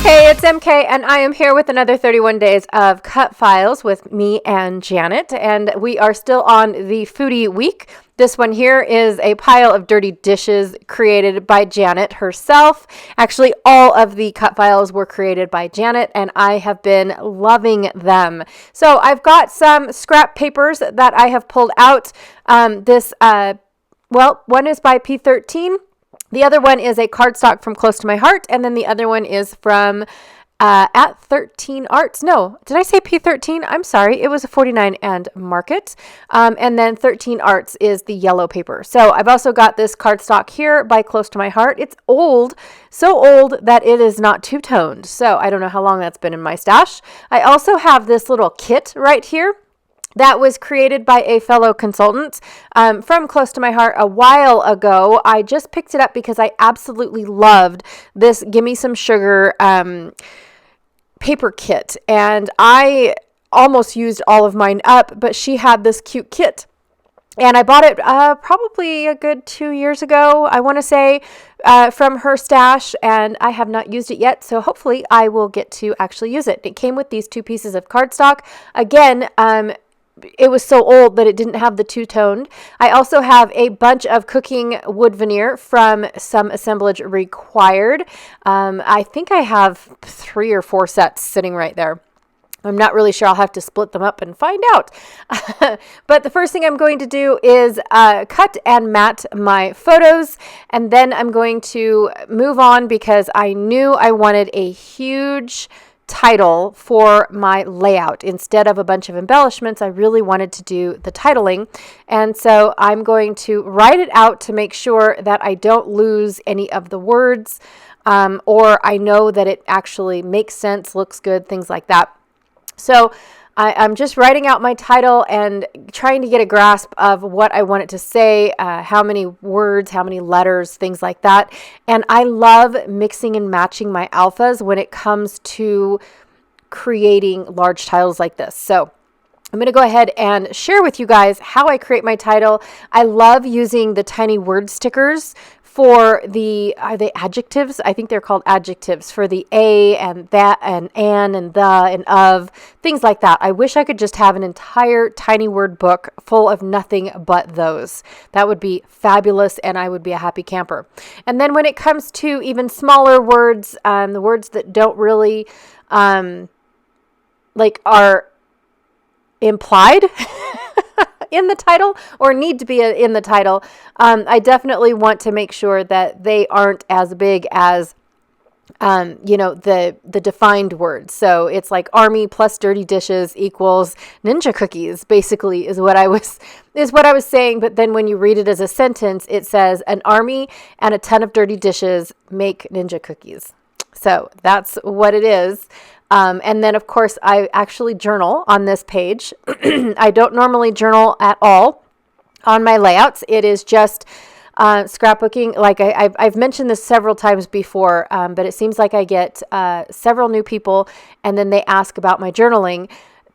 Hey, it's MK, and I am here with another 31 days of cut files with me and Janet, and we are still on the Foodie week. This one here is a pile of dirty dishes created by Janet herself. Actually, all of the cut files were created by Janet, and I have been loving them. So I've got some scrap papers that I have pulled out. One is by P13. The other one is a cardstock from Close to My Heart, and then the other one is from at 13 Arts. No, did I say P13? I'm sorry. It was a 49 and Market. And then 13 Arts is the yellow paper. So I've also got this cardstock here by Close to My Heart. It's old, so old that it is not two-toned. So I don't know how long that's been in my stash. I also have this little kit right here that was created by a fellow consultant from Close to My Heart a while ago. I just picked it up because I absolutely loved this Gimme Some Sugar paper kit. And I almost used all of mine up, but she had this cute kit. And I bought it probably a good 2 years ago, I want to say, from her stash, and I have not used it yet, so hopefully I will get to actually use it. It came with these two pieces of cardstock. Again, it was so old that it didn't have the two-toned. I also have a bunch of cooking wood veneer from Some Assemblage Required. I think I have 3 or 4 sets sitting right there. I'm not really sure. I'll have to split them up and find out. But the first thing I'm going to do is cut and mat my photos, and then I'm going to move on because I knew I wanted a huge title for my layout. Instead of a bunch of embellishments, I really wanted to do the titling. And so I'm going to write it out to make sure that I don't lose any of the words, or I know that it actually makes sense, looks good, things like that. So I'm just writing out my title and trying to get a grasp of what I want it to say, how many words, how many letters, things like that. And I love mixing and matching my alphas when it comes to creating large titles like this. So I'm going to go ahead and share with you guys how I create my title. I love using the tiny word stickers for are they adjectives? I think they're called adjectives for the a and that and and the and of, things like that. I wish I could just have an entire tiny word book full of nothing but those. That would be fabulous, and I would be a happy camper. And then when it comes to even smaller words, the words that don't really are implied in the title or need to be in the title, I definitely want to make sure that they aren't as big as the defined words. So it's like army plus dirty dishes equals ninja cookies, basically is what I was saying. But then when you read it as a sentence, it says an army and a ton of dirty dishes make ninja cookies. So that's what it is. And then, of course, I actually journal on this page. I don't normally journal at all on my layouts. It is just scrapbooking. Like I've mentioned this several times before, but it seems like I get several new people, and then they ask about my journaling.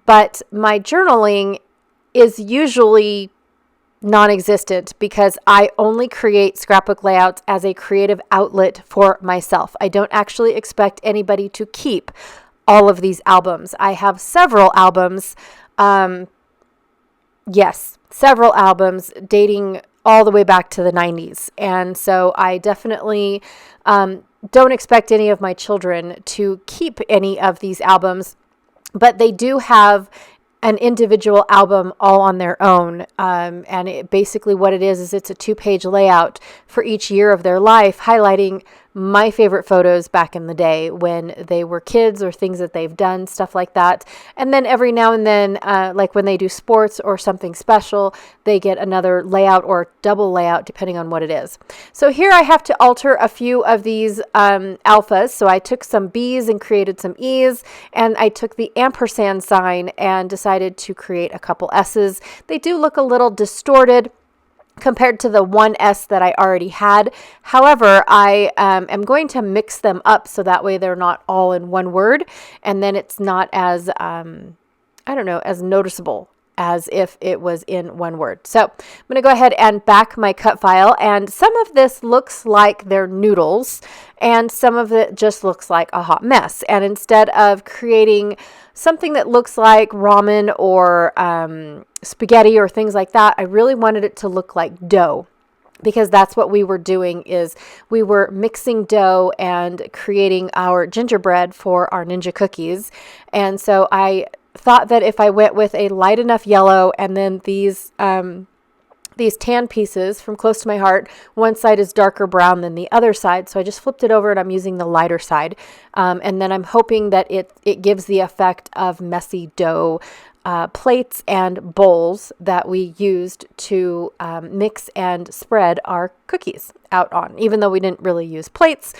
But my journaling is usually non-existent because I only create scrapbook layouts as a creative outlet for myself. I don't actually expect anybody to keep all of these albums. I have several albums. Several albums dating all the way back to the 90s. And so I definitely don't expect any of my children to keep any of these albums, but they do have an individual album all on their own. And basically what it is it's a 2-page layout for each year of their life, highlighting my favorite photos back in the day when they were kids or things that they've done, stuff like that. And then every now and then, like when they do sports or something special, they get another layout or double layout depending on what it is. So here I have to alter a few of these alphas. So I took some B's and created some E's, and I took the ampersand sign and decided to create a couple S's. They do look a little distorted compared to the one S that I already had. However, I am going to mix them up so that way they're not all in one word, and then it's not as, as noticeable as if it was in one word. So I'm going to go ahead and back my cut file, and some of this looks like they're noodles and some of it just looks like a hot mess. And instead of creating something that looks like ramen or spaghetti or things like that, I really wanted it to look like dough, because that's what we were doing, is we were mixing dough and creating our gingerbread for our ninja cookies. And so I thought that if I went with a light enough yellow and then these tan pieces from Close to My Heart, one side is darker brown than the other side. So I just flipped it over and I'm using the lighter side. And then I'm hoping that it gives the effect of messy dough plates and bowls that we used to mix and spread our cookies out on. Even though we didn't really use plates,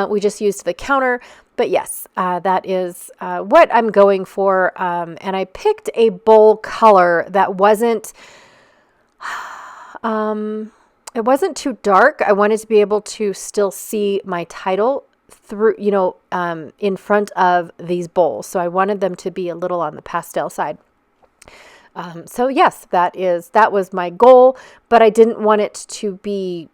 we just used the counter. But yes, that is what I'm going for. And I picked a bowl color that wasn't it wasn't too dark. I wanted to be able to still see my title through, in front of these bowls. So I wanted them to be a little on the pastel side. So yes, that was my goal, but I didn't want it to be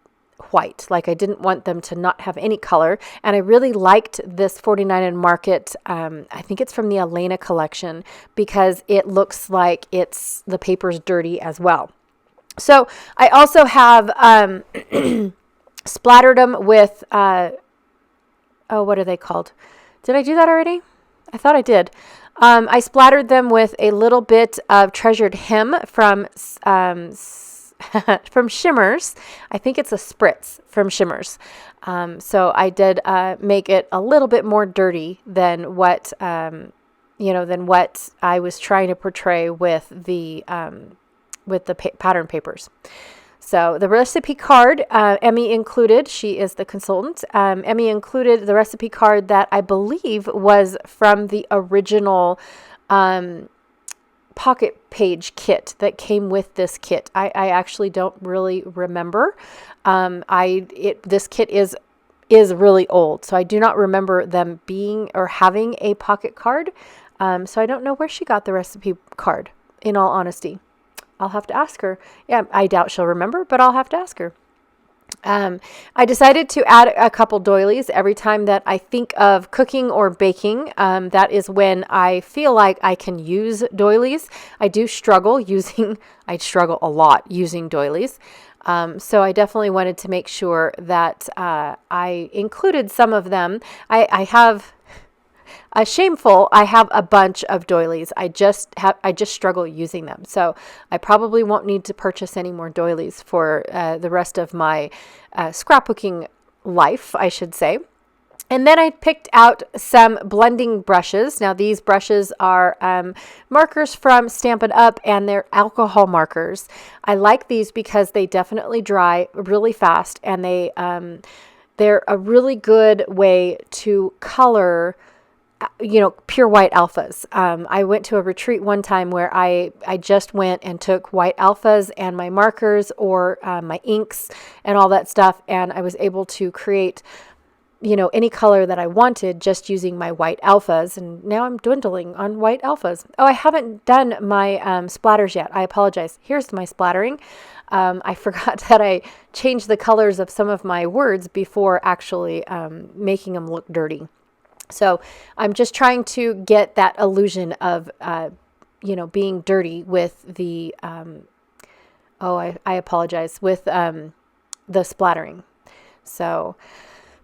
white. Like, I didn't want them to not have any color. And I really liked this 49 and Market. I think it's from the Elena collection, because it looks like the paper's dirty as well. So I also have splattered them with, what are they called? Did I do that already? I thought I did. I splattered them with a little bit of Treasured Hem from from Shimmers. I think it's a spritz from Shimmers. So I did make it a little bit more dirty than what than what I was trying to portray with the pattern papers. So the recipe card, Emmy included, she is the consultant. Emmy included the recipe card that I believe was from the original pocket page kit that came with this kit. I actually don't really remember. This kit is really old, so I do not remember them being or having a pocket card. So I don't know where she got the recipe card, in all honesty. I'll have to ask her. Yeah, I doubt she'll remember, but I'll have to ask her. I decided to add a couple doilies every time that I think of cooking or baking. That is when I feel like I can use doilies. I struggle a lot using doilies. So I definitely wanted to make sure that I included some of them. I have a bunch of doilies. I just struggle using them. So I probably won't need to purchase any more doilies for the rest of my scrapbooking life, I should say. And then I picked out some blending brushes. Now these brushes are markers from Stampin' Up, and they're alcohol markers. I like these because they definitely dry really fast, and they're a really good way to color pure white alphas. I went to a retreat one time where I just went and took white alphas and my markers or my inks and all that stuff, and I was able to create any color that I wanted just using my white alphas, and now I'm dwindling on white alphas. Oh, I haven't done my splatters yet. I apologize. Here's my splattering. I forgot that I changed the colors of some of my words before actually making them look dirty. So I'm just trying to get that illusion of, being dirty with the, I apologize, with the splattering. So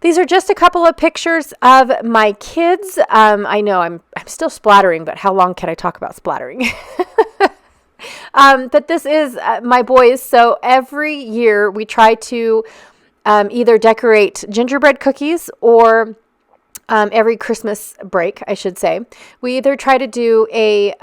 these are just a couple of pictures of my kids. I know I'm still splattering, but how long can I talk about splattering? But this is my boys. So every year we try to either decorate gingerbread cookies or every Christmas break, I should say, we either try to do a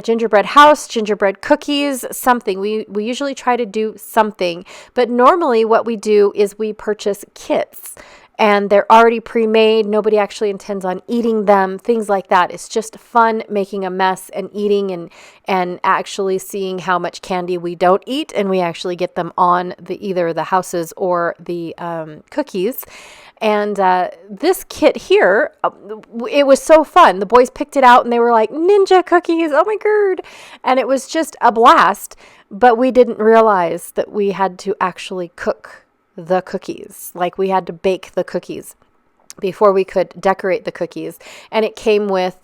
gingerbread house, gingerbread cookies, something. We usually try to do something, but normally what we do is we purchase kits, and they're already pre-made. Nobody actually intends on eating them, things like that. It's just fun making a mess and eating and actually seeing how much candy we don't eat, and we actually get them on either the houses or the cookies. And this kit here, it was so fun. The boys picked it out and they were like, ninja cookies, oh my God. And it was just a blast. But we didn't realize that we had to actually cook the cookies. Like we had to bake the cookies before we could decorate the cookies. And it came with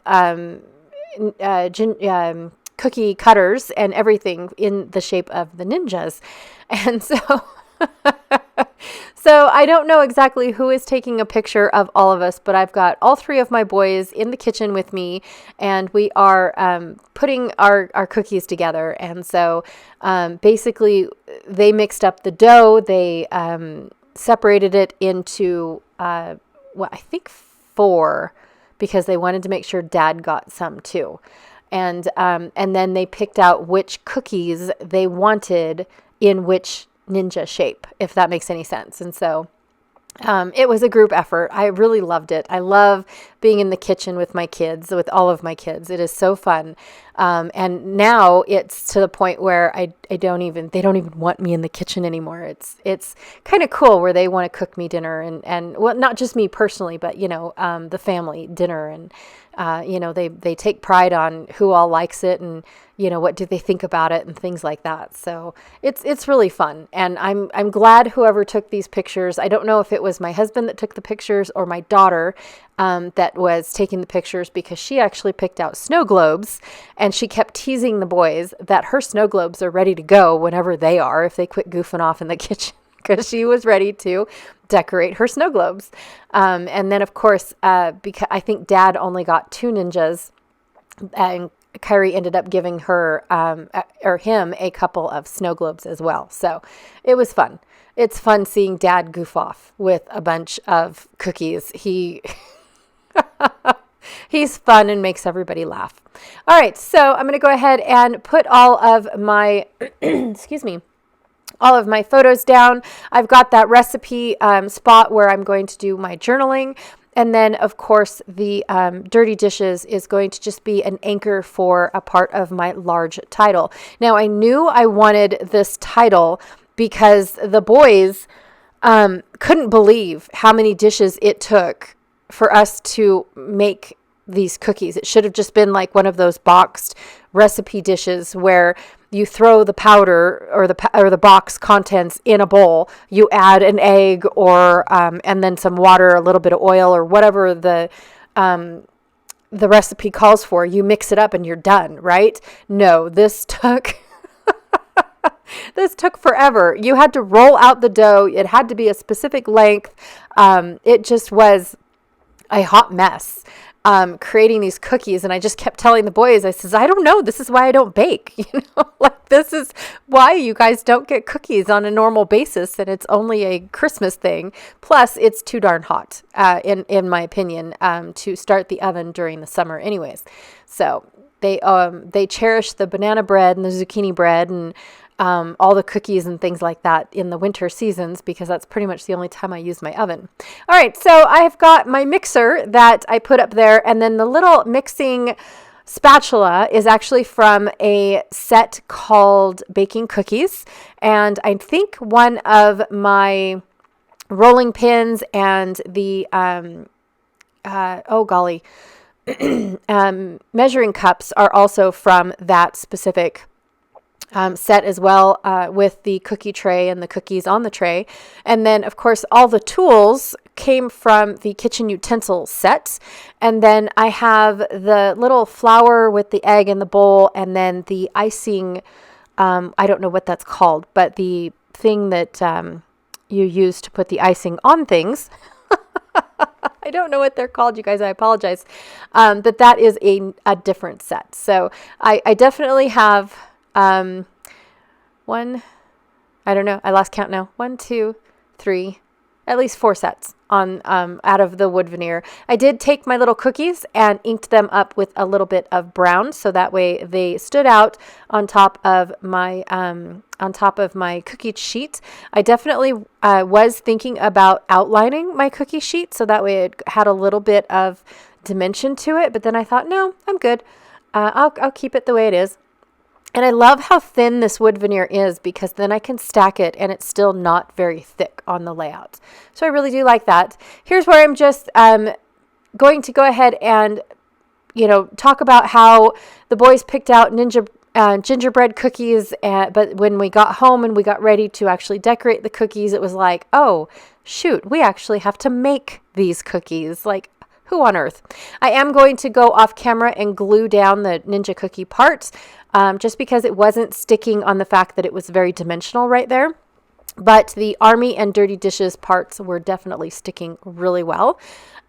cookie cutters and everything in the shape of the ninjas. And so so I don't know exactly who is taking a picture of all of us, but I've got all three of my boys in the kitchen with me, and we are putting our cookies together. And so basically they mixed up the dough. They separated it into, I think 4, because they wanted to make sure Dad got some too. And then they picked out which cookies they wanted in which ninja shape, if that makes any sense. And so it was a group effort. I really loved it. I love being in the kitchen with my kids, with all of my kids. It is so fun. And now it's to the point where they don't even want me in the kitchen anymore. It's kind of cool where they want to cook me dinner and well, not just me personally, but the family dinner. And they take pride on who all likes it and what do they think about it and things like that. So it's really fun. And I'm glad whoever took these pictures. I don't know if it was my husband that took the pictures or my daughter that was taking the pictures, because she actually picked out snow globes, and she kept teasing the boys that her snow globes are ready to go whenever they are, if they quit goofing off in the kitchen, because she was ready to decorate her snow globes. And then of course, because I think Dad only got 2 ninjas, and Kyrie ended up giving her or him a couple of snow globes as well. So it was fun. It's fun seeing Dad goof off with a bunch of cookies. He's fun and makes everybody laugh. All right, so I'm going to go ahead and put all of my all of my photos down. I've got that recipe spot where I'm going to do my journaling. And then, of course, the dirty dishes is going to just be an anchor for a part of my large title. Now, I knew I wanted this title because the boys couldn't believe how many dishes it took for us to make these cookies. It should have just been like one of those boxed recipe dishes where you throw the powder or the box contents in a bowl. You add an egg or and then some water, a little bit of oil, or whatever the recipe calls for. You mix it up and you're done, right? No, this took this took forever. You had to roll out the dough. It had to be a specific length. It just was a hot mess. Creating these cookies, and I just kept telling the boys, I says, I don't know, this is why I don't bake, like this is why you guys don't get cookies on a normal basis, and it's only a Christmas thing. Plus it's too darn hot, in my opinion, to start the oven during the summer anyways. So they cherish the banana bread and the zucchini bread and all the cookies and things like that in the winter seasons, because that's pretty much the only time I use my oven. All right, so I've got my mixer that I put up there, and then the little mixing spatula is actually from a set called Baking Cookies, and I think one of my rolling pins and the measuring cups are also from that specific set as well, with the cookie tray and the cookies on the tray. And then, of course, all the tools came from the kitchen utensil set. And then I have the little flour with the egg in the bowl, and then the icing, I don't know what that's called, but the thing that you use to put the icing on things. I don't know what they're called, you guys. I apologize. But that is a different set. So I definitely have... I don't know. I lost count now. 1, 2, 3, at least 4 sets on, out of the wood veneer. I did take my little cookies and inked them up with a little bit of brown, so that way they stood out on top of my cookie sheet. I definitely was thinking about outlining my cookie sheet, so that way it had a little bit of dimension to it. But then I thought, no, I'm good. I'll keep it the way it is. And I love how thin this wood veneer is, because then I can stack it and it's still not very thick. on the layout. So I really do like that. Here's where I'm just going to go ahead and, talk about how the boys picked out gingerbread cookies, but when we got home and we got ready to actually decorate the cookies, it was like, oh, shoot, we actually have to make these cookies. Like, who on earth? I am going to go off camera and glue down the Ninja cookie parts, just because it wasn't sticking on the fact that it was very dimensional right there. But the Army and Dirty Dishes parts were definitely sticking really well.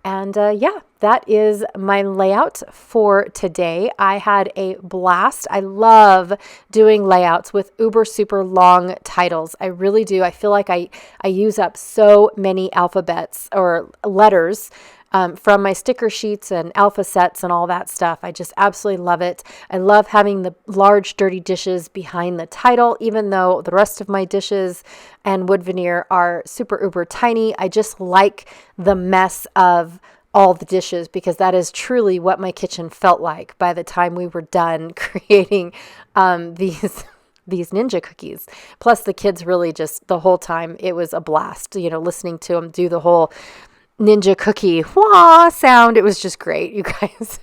And that is my layout for today. I had a blast. I love doing layouts with uber super long titles. I really do. I feel like I use up so many alphabets or letters from my sticker sheets and alpha sets and all that stuff. I just absolutely love it. I love having the large dirty dishes behind the title, even though the rest of my dishes and wood veneer are super uber tiny. I just like the mess of all the dishes, because that is truly what my kitchen felt like by the time we were done creating these Ninja cookies. Plus the kids really just, the whole time, it was a blast, listening to them do the whole Ninja cookie wah sound. It was just great, you guys.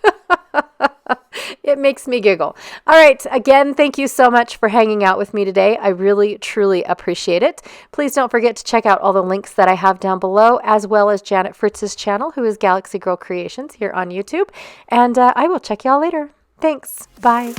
It makes me giggle. All right. Again, thank you so much for hanging out with me today. I really, truly appreciate it. Please don't forget to check out all the links that I have down below, as well as Janet Fritz's channel, who is Galaxy Girl Creations, here on YouTube. And I will check y'all later. Thanks. Bye.